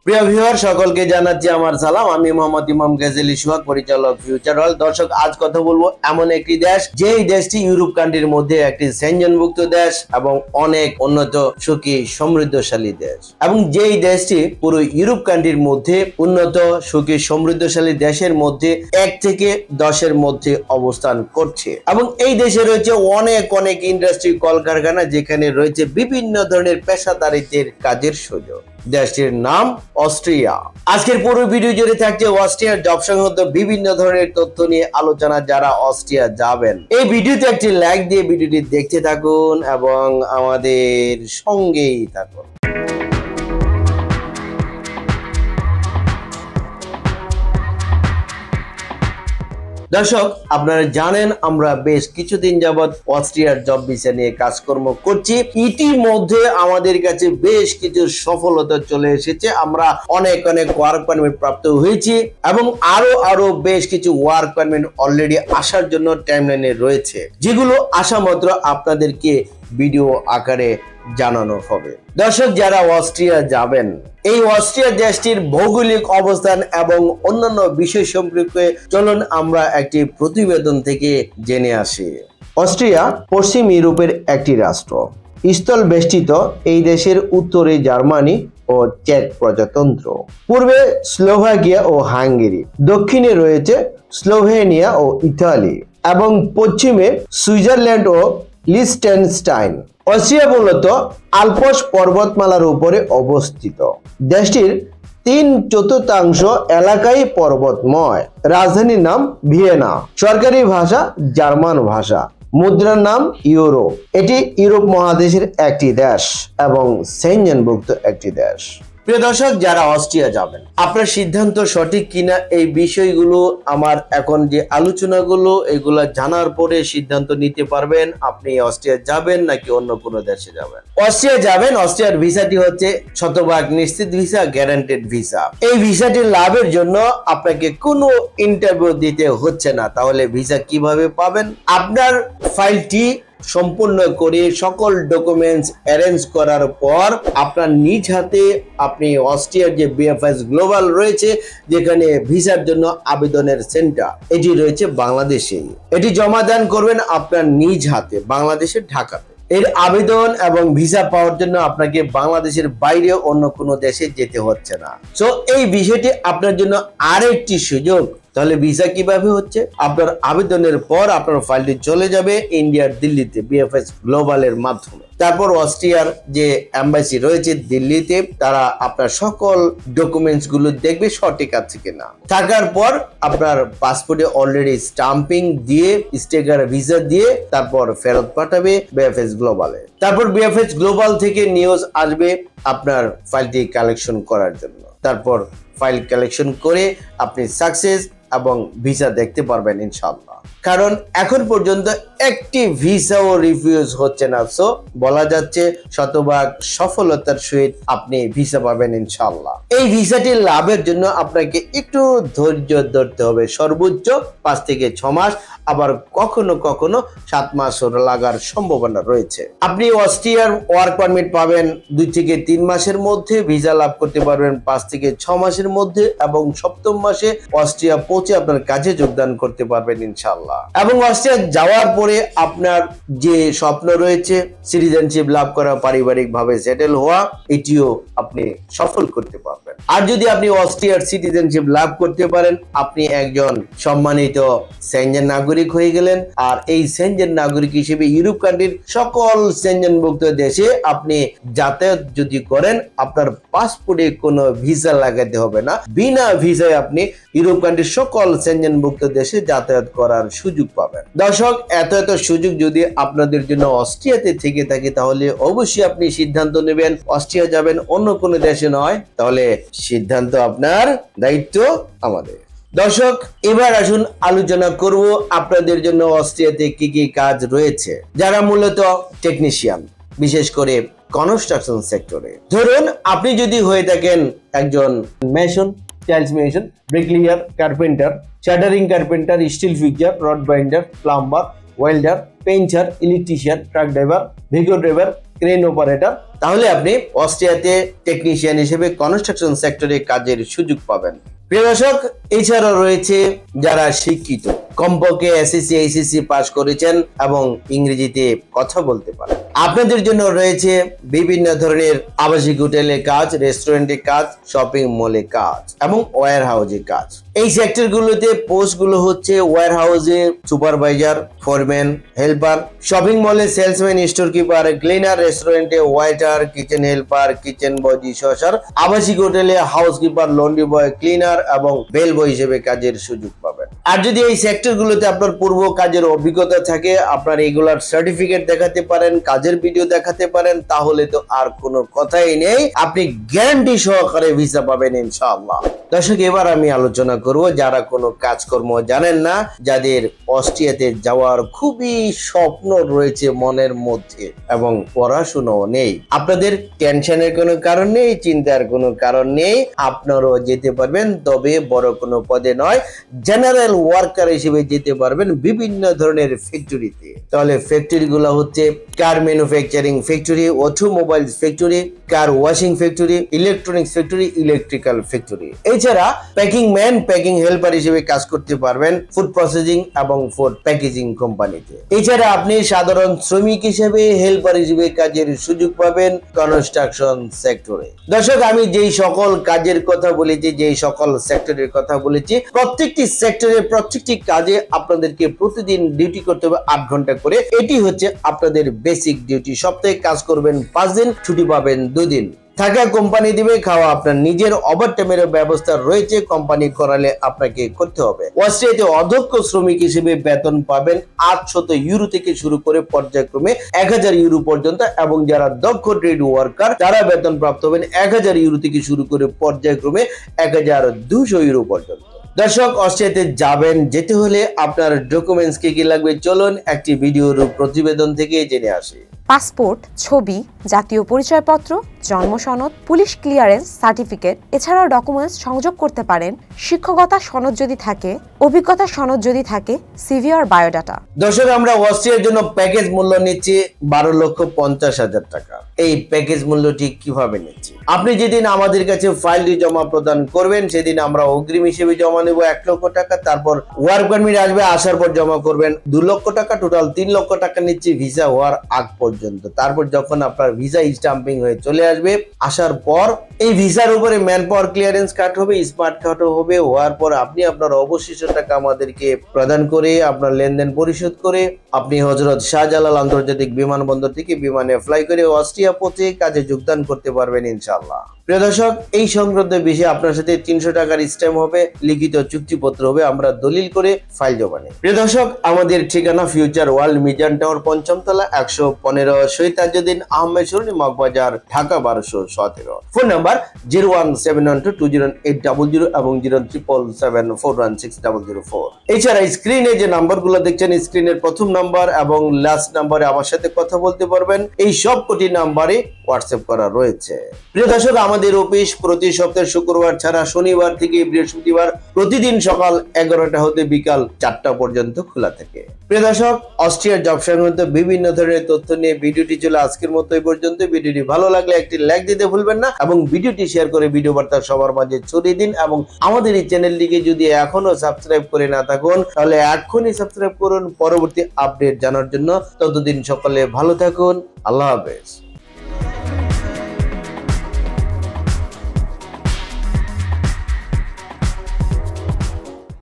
প্রিয় ভিউয়ার সকলকে জানাচ্ছি আমার সালাম। আমি মোহাম্মদ ইমাম গাজী সোহাগ, পরিচালক ফিউচার ওয়ার্ল্ড। দর্শক, আজ কথা বলবো এমন একটি দেশ, যেই দেশটি ইউরোপ কান্ট্রির মধ্যে একটি সেনজেনভুক্ত দেশ এবং অনেক উন্নত, সুখী, সমৃদ্ধশালী দেশ, এবং যেই দেশটি পুরো ইউরোপ কান্ট্রির মধ্যে উন্নত, সুখী, সমৃদ্ধশালী দেশের মধ্যে 1 থেকে 10-এর মধ্যে অবস্থান করছে। এবং এই দেশে রয়েছে অনেক ইন্ডাস্ট্রি, কলকারখানা, যেখানে রয়েছে বিভিন্ন ধরনের পেশাদারিত্বের কাজের সুযোগ। দেশটির নাম অস্ট্রিয়া। আজকের পুরো ভিডিও জুড়ে থাকছে অস্ট্রিয়ার জব সংক্রান্ত বিভিন্ন ধরনের তথ্য নিয়ে আলোচনা। যারা অস্ট্রিয়া যাবেন, এই ভিডিওতে একটি লাইক দিয়ে ভিডিওটি দেখতে থাকুন এবং আমাদের সঙ্গেই থাকুন। দর্শক, আপনারা জানেন আমরা বেশ কিছুদিন যাবৎ অস্ট্রিয়ার জব ভিসা নিয়ে কাজকর্ম করছি। ইতিমধ্যে আমাদের কাছে বেশ কিছু সফলতা চলে এসেছে। আমরা অনেক ওয়ার্ক পারমিট প্রাপ্ত হয়েছি এবং আরো বেশ কিছু ওয়ার্ক পারমিট অলরেডি আসার জন্য টাইমলাইনে রয়েছে, যেগুলো আসা মাত্র আপনাদেরকে ভিডিও আকারে জানানো হবে। দর্শক, যারা অস্ট্রিয়া যাবেন, এই অস্ট্রিয়া দেশটির ভৌগোলিক অবস্থান এবং অন্যান্য বিষয় সম্পর্কে চলুন আমরা একটি প্রতিবেদন থেকে জেনে আসি। অস্ট্রিয়া পশ্চিম ইউরোপের একটি রাষ্ট্র। স্থল বেষ্টিত এই দেশের উত্তরে জার্মানি ও চেক প্রজাতন্ত্র, পূর্বে স্লোভাকিয়া ও হাঙ্গেরি, দক্ষিণে রয়েছে স্লোভেনিয়া ও ইতালি এবং পশ্চিমে সুইজারল্যান্ড ও লিechtenstein। অস্ট্রিয়া মূলত আল্পস পর্বতমালার উপরে অবস্থিত। দেশটির 3/4 এলাকাই পর্বতময়। রাজধানীর নাম ভিয়েনা। সরকারি ভাষা জার্মান ভাষা। মুদ্রার নাম ইউরো। এটি ইউরোপ মহাদেশের একটি দেশ এবং সেনজেনভুক্ত একটি দেশ। প্রিয় দর্শক, যারা অস্ট্রিয়া যাবেন, আপনার সিদ্ধান্ত সঠিক কিনা এই বিষয়গুলো আমার এখন যে আলোচনাগুলো, এগুলো জানার পরে সিদ্ধান্ত নিতে পারবেন আপনি অস্ট্রিয়া যাবেন নাকি অন্য কোনো দেশে যাবেন। অস্ট্রিয়া যাবেন, অস্ট্রিয়ার ভিসাটি হচ্ছে শতভাগ নিশ্চিত ভিসা, গ্যারান্টেড ভিসা। এই ভিসাটি লাভের জন্য আপনাকে কোনো ইন্টারভিউ দিতে হচ্ছে না। তাহলে ভিসা কিভাবে পাবেন? আপনার ফাইলটি সম্পূর্ণ করে সকল ডকুমেন্টস অ্যারেঞ্জ করার পর আপনার নিজ হাতে আপনি অস্ট্রিয়ার যে বিএফএস গ্লোবাল রয়েছে, যেখানে ভিসার জন্য আবেদনের সেন্টার, এটি রয়েছে বাংলাদেশে, এটি জমা দান করবেন আপনার নিজ হাতে বাংলাদেশের ঢাকাতে। এর আবেদন এবং ভিসা পাওয়ার জন্য আপনাকে বাংলাদেশের বাইরে অন্য কোনো দেশে যেতে হচ্ছে না। সো এই বিষয়টি আপনার জন্য আরেকটি সুযোগ। তাহলে ভিসা কিভাবে হচ্ছে? আপনার আবেদনের পর আপনার ফাইলটি চলে যাবে ইন্ডিয়ার দিল্লিতে বিএফএস গ্লোবালের মাধ্যমে। তারপর অস্ট্রিয়ার যে এম্বাসি রয়েছে দিল্লিতে, তারা আপনার সকল ডকুমেন্টস গুলো দেখবে সঠিক আছে কিনা। থাকার পর আপনার পাসপোর্টে অলরেডি স্টাম্পিং দিয়ে স্টিকার ভিসা দিয়ে তারপর ফেরত পাঠাবে বিএফএস গ্লোবালে। তারপর বিএফএস গ্লোবাল থেকে নিউজ আসবে আপনার ফাইলটি কালেকশন করার জন্য। তারপর ফাইল কালেকশন করে আপনি সাকসেস এবং ভিসা দেখতে পারবেন ইনশাআল্লাহ। কারণ এখন পর্যন্ত একটি ভিসাও রিফিউজ হচ্ছে না। সো বলা যাচ্ছে শতভাগ সফলতার সহিত আপনি ভিসা পাবেন ইনশাআল্লাহ। এই ভিসাটি লাভের জন্য আপনাকে একটু ধৈর্য ধরতে হবে। সর্বোচ্চ 5 থেকে 6 মাস, আবার কখনো 7 মাস লাগার সম্ভাবনা রয়েছে। আপনি অস্ট্রিয়ার ওয়ার্ক পারমিট পাবেন 2 থেকে 3 মাসের মধ্যে, ভিসা লাভ করতে পারবেন 5 থেকে 6 মাসের মধ্যে এবং 7ম মাসে অস্ট্রিয়া পৌঁছে আপনার কাজে যোগদান করতে পারবেন ইনশাআল্লাহ। এবং অস্ট্রিয়া যাওয়ার পরে আপনার যে স্বপ্ন রয়েছে সিটিজেনশিপ লাভ করা, পারিবারিক ভাবে সেটেল হওয়া, এটিও আপনি সফল করতে পারবেন। আর যদি আপনি অস্ট্রিয়ার সিটিজেনশিপ লাভ করতে পারেন, আপনি একজন সম্মানিত সেনজেন নাগরিক হয়ে গেলেন। আর এই সেনজেন নাগরিক হিসেবে ইউরোপ কান্ট্রির সকল সেনজেনভুক্ত দেশে আপনি যাতায়াত যদি করেন, আপনার পাসপোর্টে কোনো ভিসা লাগাতে হবে না। বিনা ভিসায় আপনি ইউরোপ কান্ট্রির সকল সেনজেনভুক্ত দেশে যাতায়াত করার সুযোগ পাবেন। দর্শক, এত সুযোগ যদি আপনাদের জন্য অস্ট্রিয়াতে থেকে থাকে, তাহলে অবশ্যই আপনি সিদ্ধান্ত নেবেন অস্ট্রিয়া যাবেন, অন্য কোনো দেশে নয়। তাহলে সিদ্ধান্ত আপনার, দায়িত্ব আমাদের। দর্শক, এবার আসুন আলোচনা করব আপনাদের জন্য অস্ট্রিয়াতে কি কাজ রয়েছে। যারা মূলত টেকনিশিয়ান, বিশেষ করে কনস্ট্রাকশন সেক্টরে। ধরুন আপনি যদি হয়ে থাকেন একজন mason, tiles mason, bricklayer, carpenter, shuttering carpenter, still fixer, rod binder, plumber, welder, painter, electrician, truck driver, vehicle driver, crane operator, তাহলে আপনি অস্ট্রিয়াতে টেকনিশিয়ান হিসেবে কনস্ট্রাকশন সেক্টরে কাজের সুযোগ পাবেন। প্রিয় দর্শক, এছাড়াও রয়েছে যারা শিক্ষিত, কমপক্ষে এসএসসি এইচএসসি পাস করেছেন এবং ইংরেজিতে কথা বলতে পারেন। আপনাদের জন্য রয়েছে বিভিন্ন ধরনের আবাসিক হোটেলে কাজ, রেস্টুরেন্টে কাজ, শপিং মলে কাজ এবং ওয়্যার হাউসে কাজ। এই সেক্টরগুলোতে পোস্টগুলো হচ্ছে ওয়্যার হাউসে সুপারভাইজার, ফোরম্যান, হেল্পার, শপিং মলে সেলসম্যান, স্টোর কিপার, ক্লিনার, রেস্টুরেন্টে ওয়েটার, কিচেন হেল্পার, কিচেন বয়, ডিশওয়াশার, আবাসিক হোটেলে হাউসকিপার, লন্ড্রি বয়, ক্লিনার এবং বেল বয় হিসেবে কাজের সুযোগ পাবেন। আর যদি এই সেক্টরগুলোতে আপনার পূর্ব কাজের অভিজ্ঞতা থাকে, আপনার এগুলার সার্টিফিকেট দেখাতে পারেন, কাজের ভিডিও দেখাতে পারেন, তাহলে তো আর কোনো কথাই নেই, আপনি গ্যারান্টি সহকারে ভিসা পাবেন ইনশাআল্লাহ। দর্শক, এবার আমি আলোচনা করব যারা কোনো কাজকর্ম জানেন না, যাদের অস্ট্রিয়াতে যাওয়ার খুবই স্বপ্ন রয়েছে মনের মধ্যে এবং পড়াশোনাও নেই। আপনাদের টেনশনের কোনো কারণ নেই, চিন্তার কোনো কারণ নেই, আপনারাও যেতে পারবেন, তবে বড় কোনো পদে নয়, জেনারেল ওয়ার্কার হিসেবে যেতে পারবেন বিভিন্ন ধরনের ফ্যাক্টরিতে। তাহলে ফ্যাক্টরি গুলো হচ্ছে কার ম্যানুফ্যাকচারিং ফ্যাক্টরি, অটোমোবাইল ফ্যাক্টরি, কার washing factory, electronics factory, electrical factory. এছাড়া প্যাকিং ম্যান, প্যাকিং হেল্পার হিসেবে কাজ করতে পারবেন ফুড প্রসেসিং এবং ফুড প্যাকেজিং কোম্পানিতে। এছাড়া আপনি সাধারণ শ্রমিক হিসেবে, হেল্পার হিসেবে কাজের সুযোগ পাবেন কনস্ট্রাকশন সেক্টরে। দর্শক, আমি যেই সকল কাজের কথা বলেছি, যেই সকল সেক্টরের কথা বলেছি, প্রত্যেকটি সেক্টরে প্রত্যেকটি কাজে আপনাদেরকে প্রতিদিন ডিউটি করতে হবে 8 ঘন্টা করে। এটি হচ্ছে আপনাদের বেসিক ডিউটি। সপ্তাহে কাজ করবেন 5 দিন, ছুটি পাবেন 2 দিন। থাকা কোম্পানি দিবে, খাওয়া আপনার নিজের, ওভারটাইমের ব্যবস্থা রয়েছে, কোম্পানি করালে আপনাকে করতে হবে। অস্ট্রিয়াতে অদক্ষ শ্রমিক হিসেবে বেতন পাবেন 800 ইউরো থেকে শুরু করে পর্যায়ক্রমে 1000 ইউরো পর্যন্ত, এবং যারা দক্ষ ট্রেড ওয়ার্কার তারা বেতন প্রাপ্ত হবেন 1000 ইউরো থেকে শুরু করে পর্যায়ক্রমে 1200 ইউরো পর্যন্ত। দর্শক, অস্ট্রিয়াতে যাবেন, যেতে হলে আপনার ডকুমেন্টস কি লাগবে, চলুন একটি ভিডিওর প্রতিবেদন থেকে জেনে আসি। পাসপোর্ট, ছবি, জাতীয় পরিচয়পত্র, জন্ম সনদ, পুলিশ ক্লিয়ারেন্স সার্টিফিকেট, এছাড়াও ডকুমেন্টস সংযোগ করতে পারেন শিক্ষকতা সনদ যদি থাকে, অভিজ্ঞতা সনদ যদি থাকে, সিভি আর বায়োডাটা। দর্শক, আমরা অস্ট্রিয়ার জন্য প্যাকেজ মূল্য নিচ্ছি 12,50,000 টাকা। এই প্যাকেজ মূল্যটি কিভাবে নিচ্ছি? আপনি যেদিন আমাদের কাছে ফাইলটি জমা প্রদান করবেন, সেদিন আমরা অগ্রিম হিসেবে জমা নেব 1 লক্ষ টাকা। তারপর ওয়ার্ক পারমিট আসবে, আসার পর জমা করবেন 2 লক্ষ টাকা। টোটাল 3 লক্ষ টাকা নিচ্ছি ভিসা হওয়ার আগ পর্যন্ত। তারপর যখন আপনার ভিসা স্টাম্পিং হয়ে চলে আসবে, আসার পর এই ভিসার উপরে ম্যান পাওয়ার ক্লিয়ারেন্স কার্ড হবে, স্মার্ট কার্ডও হবে। হওয়ার পর আপনি আপনার অবশিষ্ট টাকা আমাদেরকে প্রদান করে, আপনার লেনদেন পরিশোধ করে, আপনি হযরত শাহজালাল আন্তর্জাতিক বিমানবন্দর থেকে বিমানে ফ্লাই করে অস্ট্রিয়া পৌঁছে কাজে যোগদান করতে পারবেন ইনশাআল্লাহ। প্রিয় দর্শক, এই সংক্রান্ত বিষয়ে আপনার সাথে 300 টাকার স্ট্যাম্প হবে, লিখিত চুক্তিপত্র হবে, আমরা দলিল করে ফাইল জমা নেই। প্রিয় দর্শক, আমাদের ঠিকানা ফিউচার ওয়ার্ল্ড মিজান টাওয়ার, 5ম তলা, 115 শহীদ তাজউদ্দিন আহমেদ সরণি, মগবাজার, ঢাকা 1217। ফোন নাম্বার 01712208000 এবং 07774160004। এছাড়া স্ক্রিনে যে নাম্বারগুলো দেখছেন, স্ক্রিনের প্রথম নাম্বার এবং লাস্ট নাম্বারে আমার সাথে কথা বলতে পারবেন। এই সব কটি নাম্বারে হোয়াটসঅ্যাপ করা রয়েছে। প্রিয় দর্শক, আমাদের অফিস প্রতি সপ্তাহে শুক্রবার ছাড়া শনিবার থেকে বৃহস্পতিবার প্রতিদিন সকাল 11টা হতে বিকাল 4টা পর্যন্ত খোলা থাকে। প্রিয় দর্শক, অস্ট্রিয়ার জব সংক্রান্ত বিভিন্ন ধরনের তথ্য নিয়ে ভিডিওটি ছিল আজকের মতো এই পর্যন্ত। ভিডিওটি ভালো লাগলে একটি লাইক দিতে ভুলবেন না এবং ভিডিওটি শেয়ার করে ভিডিও বার্তা সবার মাঝে ছড়িয়ে দিন। এবং আমাদের এই চ্যানেলটিকে যদি এখনো সাবস্ক্রাইব করে না থাকুন, তাহলে এখনই সাবস্ক্রাইব করুন পরবর্তী আপডেট জানার জন্য। ততদিন সকলে ভালো থাকুন। আল্লাহ হাফেজ।